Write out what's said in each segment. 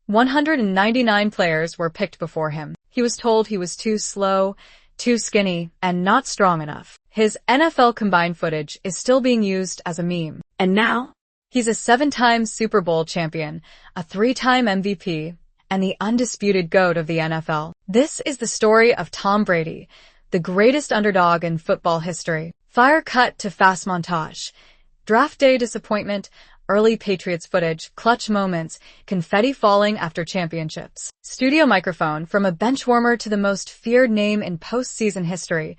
199 players were picked before him. He was told he was too slow, too skinny, and not strong enough. His NFL combined footage is still being used as a meme. And now, he's a 7-time Super Bowl champion, a 3-time MVP, and the undisputed GOAT of the NFL. This is the story of Tom Brady, the greatest underdog in football history. Fire cut to fast montage. Draft day disappointment, early Patriots footage, clutch moments, confetti falling after championships. Studio microphone from a benchwarmer to the most feared name in postseason history.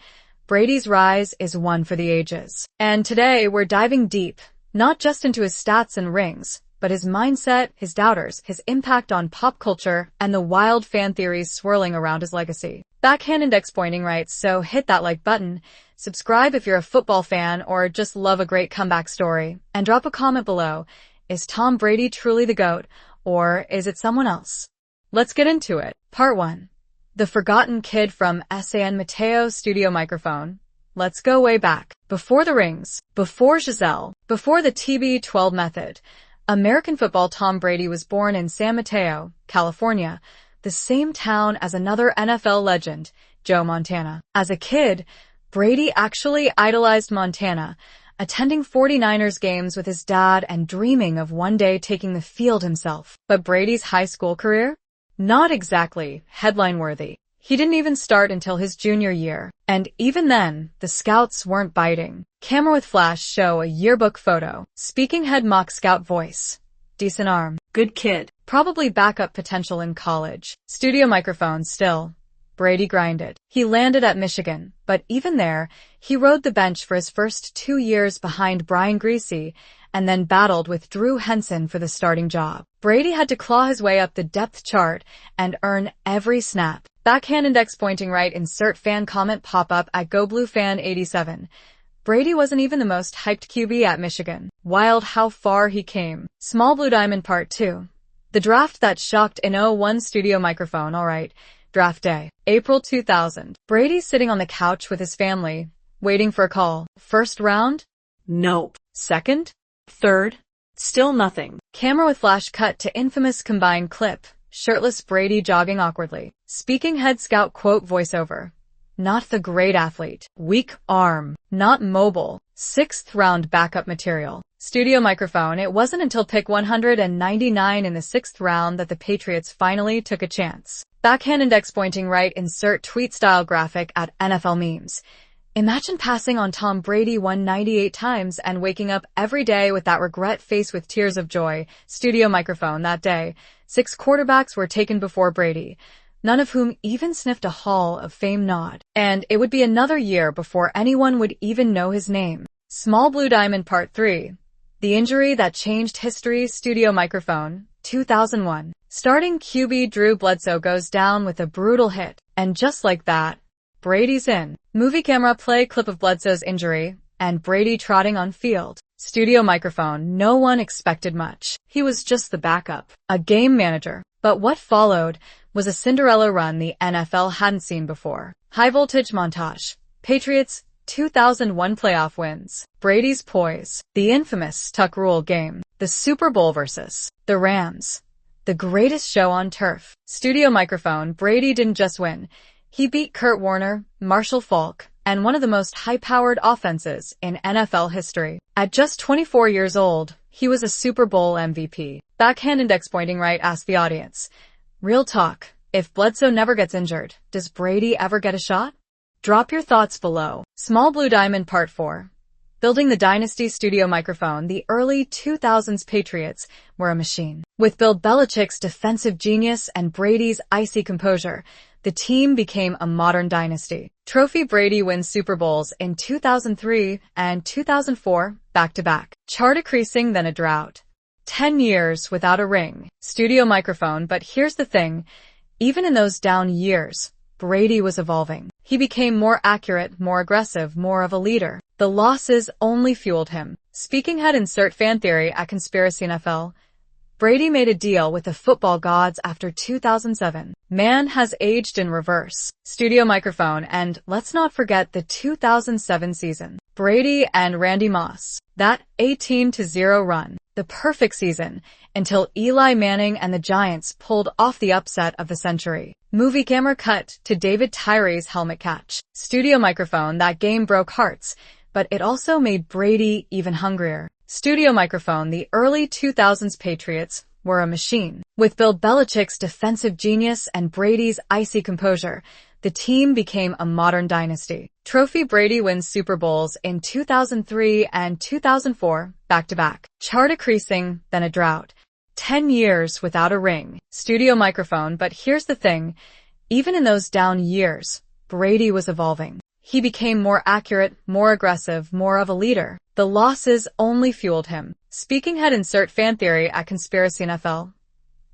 Brady's rise is one for the ages. And today we're diving deep, not just into his stats and rings, but his mindset, his doubters, his impact on pop culture, and the wild fan theories swirling around his legacy. Backhand index pointing right, so hit that like button, subscribe if you're a football fan or just love a great comeback story, and drop a comment below. Is Tom Brady truly the GOAT, or is it someone else? Let's get into it. Part 1. The Forgotten Kid from San Mateo Studio Microphone. Let's go way back. Before the rings, before Giselle, before the TB12 method, American football Tom Brady was born in San Mateo, California, the same town as another NFL legend, Joe Montana. As a kid, Brady actually idolized Montana, attending 49ers games with his dad and dreaming of one day taking the field himself. But Brady's high school career? Not exactly headline-worthy. He didn't even start until his junior year. And even then, the scouts weren't biting. Camera with flash show a yearbook photo. Speaking head mock scout voice. Decent arm. Good kid. Probably backup potential in college. Studio microphone still. Brady grinded. He landed at Michigan, but even there, he rode the bench for his first 2 years behind Brian Griese and then battled with Drew Henson for the starting job. Brady had to claw his way up the depth chart and earn every snap. Backhand index pointing right, insert fan comment pop-up at GoBlueFan87. Brady wasn't even the most hyped QB at Michigan. Wild how far he came. Small Blue Diamond Part 2. The draft that shocked in 01 studio microphone. Alright, draft day. April 2000. Brady's sitting on the couch with his family, waiting for a call. First round? Nope. Second? Third? Still nothing. Camera with flash cut to infamous combined clip. Shirtless Brady jogging awkwardly. Speaking head scout quote voiceover. Not the great athlete. Weak arm. Not mobile. 6th round backup material. Studio microphone. It wasn't until pick 199 in the 6th round that the Patriots finally took a chance. Backhand index pointing right, insert tweet style graphic at NFL memes. Imagine passing on Tom Brady 198 times and waking up every day with that regret face with tears of joy. Studio microphone. That day, 6 quarterbacks were taken before Brady, none of whom even sniffed a Hall of Fame nod. And it would be another year before anyone would even know his name. Small Blue Diamond Part 3. The injury that changed history. Studio microphone. 2001. Starting QB Drew Bledsoe goes down with a brutal hit. And just like that, Brady's in. Movie camera play clip of Bledsoe's injury, and Brady trotting on field. Studio microphone. No one expected much. He was just the backup. A game manager. But what followed was a Cinderella run the NFL hadn't seen before. High voltage montage. Patriots, 2001 playoff wins. Brady's poise. The infamous tuck rule game. The Super Bowl versus the Rams. The greatest show on turf. Studio microphone. Brady didn't just win. He beat Kurt Warner, Marshall Faulk, and one of the most high-powered offenses in NFL history. At just 24 years old, he was a Super Bowl MVP. Backhand index pointing right, asked the audience. Real talk. If Bledsoe never gets injured, does Brady ever get a shot? Drop your thoughts below. Small Blue Diamond Part 4. Building the Dynasty. Studio microphone. The early 2000s Patriots were a machine. With Bill Belichick's defensive genius and Brady's icy composure, the team became a modern dynasty. Trophy. Brady wins Super Bowls in 2003 and 2004, back-to-back. Chart decreasing than a drought. 10 years without a ring. Studio microphone. But here's the thing. Even in those down years, Brady was evolving. He became more accurate, more aggressive, more of a leader. The losses only fueled him. Speaking head insert fan theory at Conspiracy NFL. Brady made a deal with the football gods after 2007. Man has aged in reverse. Studio microphone. And let's not forget the 2007 season. Brady and Randy Moss. That 18-0 run. the perfect season, until Eli Manning and the Giants pulled off the upset of the century. Movie camera cut to David Tyree's helmet catch. Studio microphone, that game broke hearts, but it also made Brady even hungrier. Studio microphone, the early 2000s Patriots were a machine. With Bill Belichick's defensive genius and Brady's icy composure, the team became a modern dynasty. Trophy, Brady wins Super Bowls in 2003 and 2004, back-to-back. Chart decreasing, then a drought. 10 years without a ring. Studio microphone, but here's the thing. Even in those down years, Brady was evolving. He became more accurate, more aggressive, more of a leader. The losses only fueled him. Speaking head, insert fan theory at Conspiracy NFL.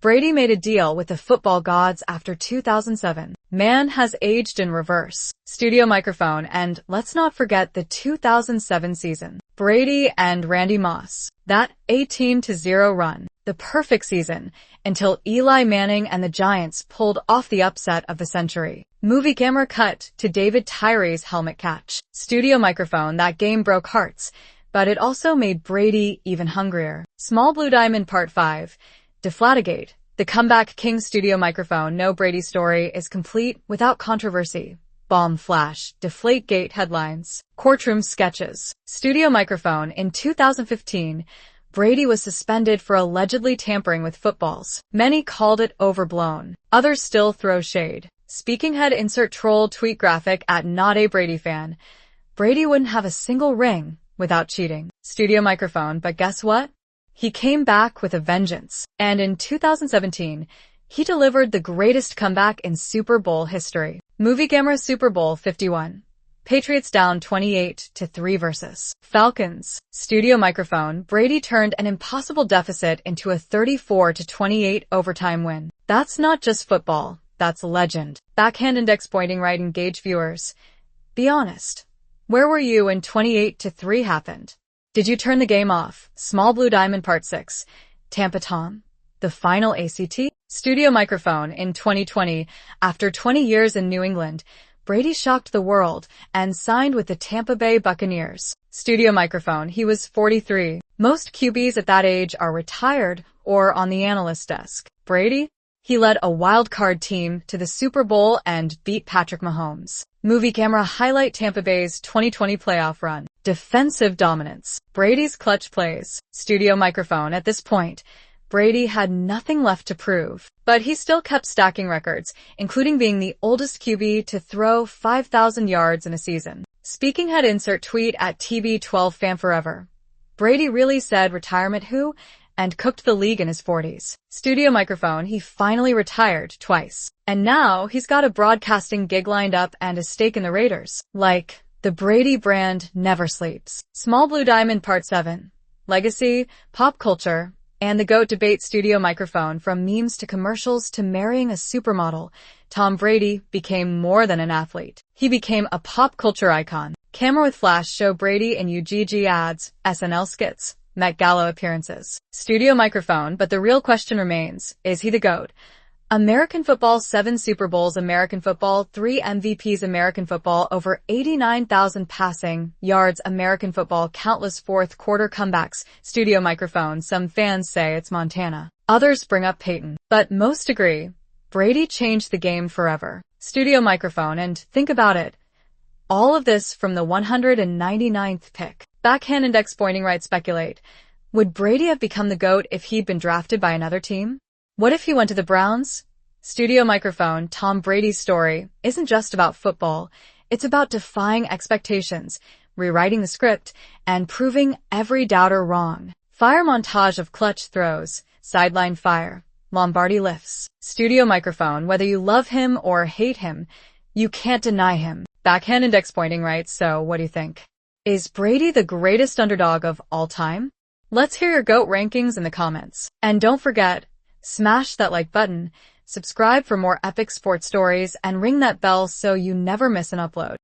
Brady made a deal with the football gods after 2007. Man has aged in reverse. Studio microphone, and let's not forget the 2007 season. Brady and Randy Moss. That 18-0 run. The perfect season, until Eli Manning and the Giants pulled off the upset of the century. Movie camera cut to David Tyree's helmet catch. Studio microphone, that game broke hearts, but it also made Brady even hungrier. Small Blue Diamond Part 5. Deflategate. The comeback king. Studio microphone, no Brady story is complete without controversy. Bomb flash. Deflategate headlines. Courtroom sketches. Studio microphone, in 2015, Brady was suspended for allegedly tampering with footballs. Many called it overblown. Others still throw shade. Speaking head, insert troll tweet graphic at not a Brady fan. Brady wouldn't have a single ring without cheating. Studio microphone, but guess what? He came back with a vengeance. And in 2017, he delivered the greatest comeback in Super Bowl history. Movie camera, Super Bowl 51. Patriots down 28-3 versus Falcons. Studio microphone, Brady turned an impossible deficit into a 34-28 overtime win. That's not just football, that's legend. Backhand, index pointing right, engage viewers. Be honest. Where were you when 28-3 happened? Did you turn the game off? Small Blue Diamond Part 6. Tampa Tom. The final ACT. Studio microphone, in 2020, after 20 years in New England, Brady shocked the world and signed with the Tampa Bay Buccaneers. Studio microphone, he was 43. Most QBs at that age are retired or on the analyst desk. Brady? He led a wild card team to the Super Bowl and beat Patrick Mahomes. Movie camera highlight, Tampa Bay's 2020 playoff run. Defensive dominance. Brady's clutch plays. Studio microphone, at this point, Brady had nothing left to prove, but he still kept stacking records, including being the oldest QB to throw 5,000 yards in a season. Speaking head, insert tweet at TB12 fan forever. Brady really said retirement who? And cooked the league in his 40s. Studio microphone, he finally retired twice. And now he's got a broadcasting gig lined up and a stake in the Raiders. Like, the Brady brand never sleeps. Small Blue Diamond Part 7. Legacy, pop culture, and the GOAT debate. Studio microphone, from memes to commercials to marrying a supermodel, Tom Brady became more than an athlete. He became a pop culture icon. Camera with flash, show Brady in UGG ads, SNL skits, Met Gala appearances. Studio microphone, but the real question remains, is he the GOAT? American football, 7 Super Bowls. American football, 3 MVPs. American football, over 89,000 passing yards. American football, countless fourth quarter comebacks. Studio microphone, some fans say it's Montana. Others bring up Peyton. But most agree, Brady changed the game forever. Studio microphone, and think about it. All of this from the 199th pick. Backhand, index pointing right, speculate. Would Brady have become the GOAT if he'd been drafted by another team? What if he went to the Browns? Studio microphone, Tom Brady's story isn't just about football. It's about defying expectations, rewriting the script, and proving every doubter wrong. Fire montage of clutch throws, sideline fire, Lombardi lifts. Studio microphone, whether you love him or hate him, you can't deny him. Backhand, index pointing right, so what do you think? Is Brady the greatest underdog of all time? Let's hear your GOAT rankings in the comments. And don't forget, smash that like button, subscribe for more epic sports stories, and ring that bell so you never miss an upload.